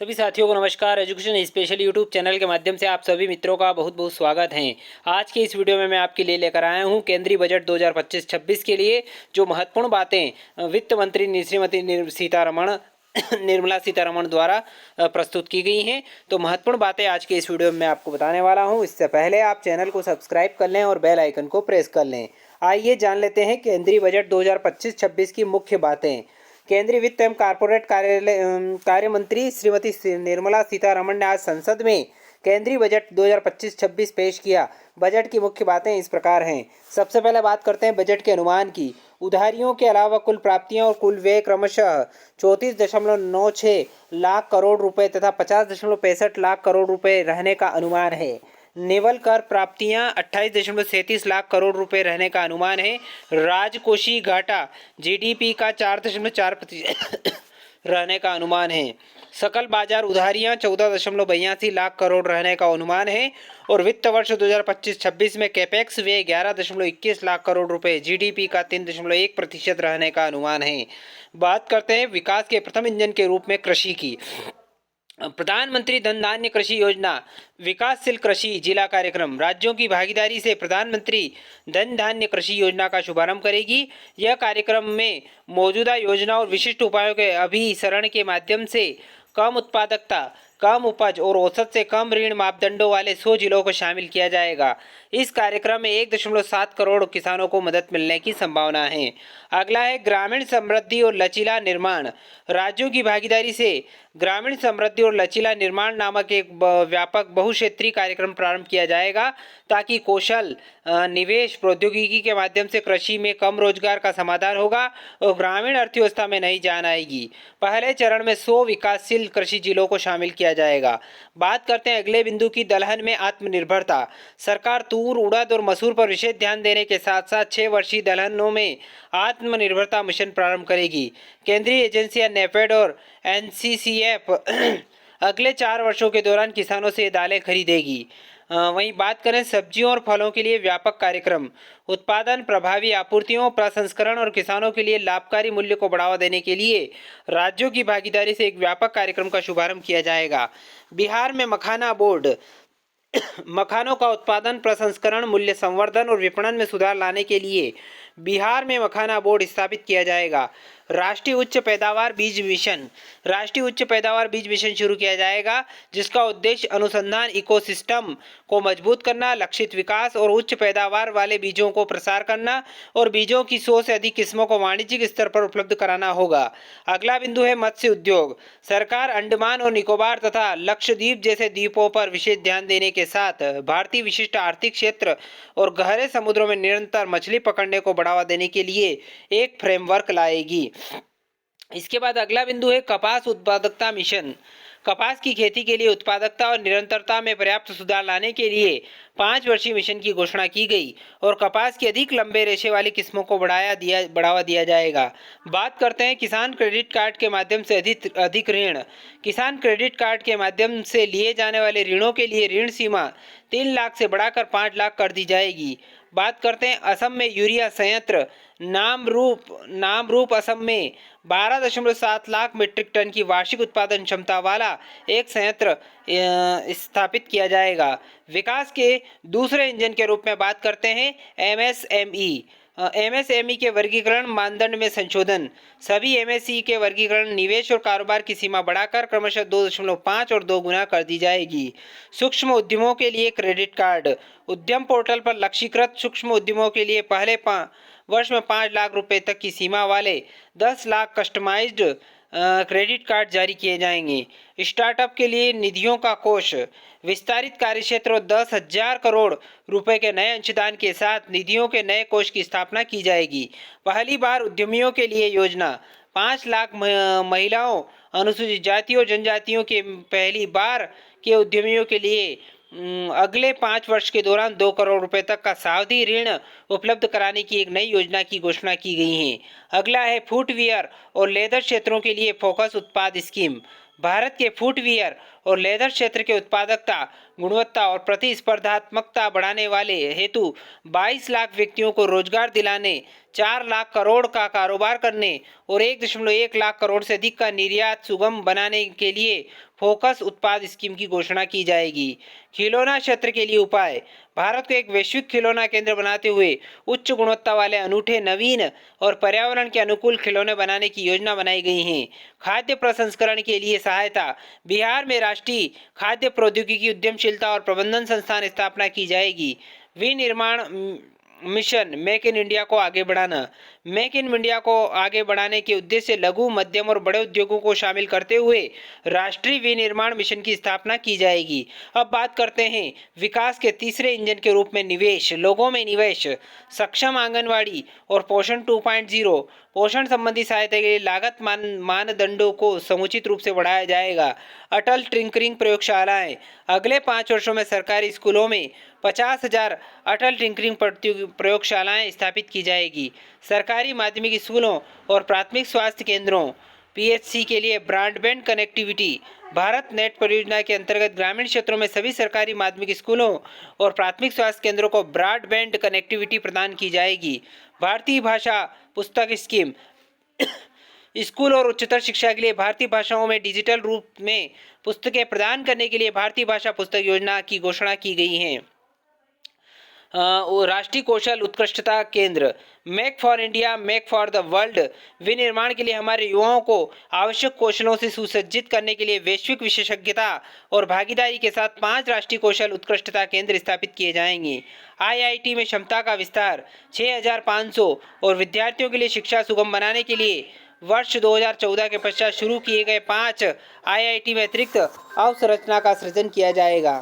सभी साथियों को नमस्कार। एजुकेशन स्पेशल यूट्यूब चैनल के माध्यम से आप सभी मित्रों का बहुत बहुत स्वागत है। आज के इस वीडियो में मैं आपके लिए लेकर आया हूं केंद्रीय बजट 2025-26 के लिए जो महत्वपूर्ण बातें वित्त मंत्री श्रीमती निर्मला सीतारमण द्वारा प्रस्तुत की गई हैं। तो महत्वपूर्ण बातें आज के इस वीडियो में मैं आपको बताने वाला हूँ। इससे पहले आप चैनल को सब्सक्राइब कर लें और बेल आइकन को प्रेस कर लें। आइए जान लेते हैं केंद्रीय बजट 2025-26 की मुख्य बातें। केंद्रीय वित्त एवं कारपोरेट कार्य मंत्री श्रीमती निर्मला सीतारमण ने आज संसद में केंद्रीय बजट 2025-26 पेश किया। बजट की मुख्य बातें इस प्रकार हैं। सबसे पहले बात करते हैं बजट के अनुमान की। उधारियों के अलावा कुल प्राप्तियां और कुल व्यय क्रमशः 34.96 लाख करोड़ रुपए तथा 50.65 लाख करोड़ रुपए रहने का अनुमान है। नेवल कर प्राप्तियां 28.37 लाख करोड़ रुपए रहने का अनुमान है। राजकोषीय घाटा जीडीपी का 4.4% रहने का अनुमान है। सकल बाजार उधारियां 14.82 लाख करोड़ रहने का अनुमान है और वित्त वर्ष 2025-26 में कैपेक्स व्यय 11.21 लाख करोड़ रुपए जीडीपी का 3.1% रहने का अनुमान है। बात करते हैं विकास के प्रथम इंजन के रूप में कृषि की। प्रधानमंत्री धन धान्य कृषि योजना विकासशील कृषि जिला कार्यक्रम राज्यों की भागीदारी से प्रधानमंत्री धन धान्य कृषि योजना का शुभारंभ करेगी। यह कार्यक्रम में मौजूदा योजना और विशिष्ट उपायों के अभिसरण के माध्यम से कम उत्पादकता, कम उपज और औसत से कम ऋण मापदंडों वाले 100 जिलों को शामिल किया जाएगा। इस कार्यक्रम में 1.7 करोड़ किसानों को मदद मिलने की संभावना है। अगला है ग्रामीण समृद्धि और लचीला निर्माण। राज्यों की भागीदारी से ग्रामीण समृद्धि और लचीला निर्माण नामक एक व्यापक बहुक्षेत्रीय कार्यक्रम प्रारंभ किया जाएगा ताकि कौशल निवेश प्रौद्योगिकी के माध्यम से कृषि में कम रोजगार का समाधान होगा और ग्रामीण अर्थव्यवस्था में नई जान आएगी। पहले चरण में 100 विकासशील कृषि जिलों को शामिल किया जाएगा। बात करते हैं अगले बिंदु की, दलहन में आत्मनिर्भरता। सरकार तूर, उड़द और मसूर पर विशेष ध्यान देने के साथ साथ 6 वर्षीय दलहनों में आत्मनिर्भरता मिशन प्रारंभ करेगी। केंद्रीय एजेंसियां नेफेड और एनसीसीएफ अगले 4 वर्षों के दौरान किसानों से दालें खरीदेगी। वहीं बात करें सब्जियों और फलों के लिए व्यापक कार्यक्रम। उत्पादन, प्रभावी आपूर्तियों, प्रसंस्करण और किसानों के लिए लाभकारी मूल्य को बढ़ावा देने के लिए राज्यों की भागीदारी से एक व्यापक कार्यक्रम का शुभारंभ किया जाएगा। बिहार में मखाना बोर्ड मखानों का उत्पादन, प्रसंस्करण, मूल्य संवर्धन और विपणन में सुधार लाने के लिए बिहार में मखाना बोर्ड स्थापित किया जाएगा। राष्ट्रीय उच्च पैदावार बीज मिशन शुरू किया जाएगा जिसका उद्देश्य अनुसंधान इकोसिस्टम को मजबूत करना, लक्षित विकास और उच्च पैदावार वाले बीजों को प्रसार करना और बीजों की 100 से अधिक किस्मों को वाणिज्यिक स्तर पर उपलब्ध कराना होगा। अगला बिंदु है मत्स्य उद्योग। सरकार अंडमान और निकोबार तथा लक्षद्वीप जैसे द्वीपों पर विशेष ध्यान देने के साथ भारतीय विशिष्ट आर्थिक क्षेत्र और गहरे समुद्रों में निरंतर मछली पकड़ने को बढ़ावा देने के लिए एक फ्रेमवर्क लाएगी। इसके बाद अगला बिंदु है कपास उत्पादकता मिशन। कपास की खेती के लिए उत्पादकता और निरंतरता में पर्याप्त सुधार लाने के लिए 5 वर्षीय मिशन की घोषणा की गई और कपास की अधिक लंबे रेशे वाली किस्मों को बढ़ावा दिया जाएगा। बात करते हैं किसान क्रेडिट कार्ड के माध्यम से अधिक ऋण। किसान क्रेडिट कार्ड के माध्यम से लिए जाने वाले ऋणों के लिए ऋण सीमा 3 लाख से बढ़ाकर 5 लाख कर दी जाएगी। बात करते हैं असम में यूरिया संयंत्र। नामरूप असम में 12.7 लाख मीट्रिक टन की वार्षिक उत्पादन क्षमता वाला एक संयंत्र स्थापित किया जाएगा। विकास के दूसरे इंजन के रूप में बात करते हैं एमएसएमई के वर्गीकरण मानदंड में संशोधन। सभी एमएसई के वर्गीकरण, निवेश और कारोबार की सीमा बढ़ाकर क्रमशः 2.5 और 2 गुना कर दी जाएगी। सूक्ष्म उद्यमों के लिए क्रेडिट कार्ड। उद्यम पोर्टल पर लक्ष्यीकृत सूक्ष्म उद्यमों के लिए पहले वर्ष में 5 लाख रुपए तक की सीमा वाले 10 लाख कस्टमाइज्ड क्रेडिट कार्ड जारी किए जाएंगे। स्टार्टअप के लिए निधियों का कोष। विस्तारित कार्यक्षेत्र और 10,000 करोड़ रुपए के नए अंशदान के साथ निधियों के नए कोष की स्थापना की जाएगी। पहली बार उद्यमियों के लिए योजना। 5 लाख महिलाओं, अनुसूचित जातियों, जनजातियों के पहली बार के उद्यमियों के लिए अगले 5 वर्ष के दौरान 2 करोड़ रुपए तक का सावधि ऋण उपलब्ध कराने की एक नई योजना की घोषणा की गई है। अगला है फुटवियर और लेदर क्षेत्रों के लिए फोकस उत्पाद स्कीम। भारत के फुटवियर और लेदर क्षेत्र के उत्पादकता, गुणवत्ता और प्रतिस्पर्धात्मकता बढ़ाने वाले हेतु 22 लाख व्यक्तियों को रोजगार दिलाने, 4 लाख करोड़ का कारोबार करने और 1.1 लाख करोड़ से अधिक का निर्यात सुगम बनाने के लिए फोकस उत्पाद स्कीम की घोषणा की जाएगी। खिलौना क्षेत्र के लिए उपाय। भारत को एक वैश्विक खिलौना केंद्र बनाते हुए उच्च गुणवत्ता वाले अनूठे, नवीन और पर्यावरण के अनुकूल खिलौने बनाने की योजना बनाई गई है। खाद्य प्रसंस्करण के लिए सहायता। बिहार में राष्ट्रीय खाद्य प्रौद्योगिकी उद्यमशीलता और प्रबंधन संस्थान स्थापना की जाएगी। विनिर्माण मिशन मेक इन इंडिया को आगे बढ़ाना। मेक इन इंडिया को आगे बढ़ाने के उद्देश्य से लघु, मध्यम और बड़े उद्योगों को शामिल करते हुए राष्ट्रीय विनिर्माण मिशन की स्थापना की जाएगी। अब बात करते हैं विकास के तीसरे इंजन के रूप में निवेश। लोगों में निवेश। सक्षम आंगनवाड़ी और पोषण 2.0। पोषण संबंधी सहायता के लिए लागत मानदंडों को समुचित रूप से बढ़ाया जाएगा। अटल टिंकरिंग प्रयोगशालाएं। अगले 5 वर्षों में सरकारी स्कूलों में 50,000 अटल टिंकरिंग प्रयोगशालाएं स्थापित की जाएगी। सरकारी माध्यमिक स्कूलों और प्राथमिक स्वास्थ्य केंद्रों पीएचसी के लिए ब्रॉडबैंड कनेक्टिविटी। भारत नेट परियोजना के अंतर्गत ग्रामीण क्षेत्रों में सभी सरकारी माध्यमिक स्कूलों और प्राथमिक स्वास्थ्य केंद्रों को ब्रॉडबैंड कनेक्टिविटी प्रदान की जाएगी। भारतीय भाषा पुस्तक स्कीम। स्कूल और उच्चतर शिक्षा के लिए भारतीय भाषाओं में डिजिटल रूप में पुस्तकें प्रदान करने के लिए भारतीय भाषा पुस्तक योजना की घोषणा की गई है। राष्ट्रीय कौशल उत्कृष्टता केंद्र। Make for India, make for the world. विनिर्माण के लिए हमारे युवाओं को आवश्यक कौशलों से सुसज्जित करने के लिए वैश्विक विशेषज्ञता और भागीदारी के साथ 5 राष्ट्रीय कौशल उत्कृष्टता केंद्र स्थापित किए जाएंगे। आईआईटी में क्षमता का विस्तार। 6,500 और विद्यार्थियों के लिए शिक्षा सुगम बनाने के लिए वर्ष 2014 के पश्चात शुरू किए गए 5 आईआईटी में अतिरिक्त अवसंरचना का सृजन किया जाएगा।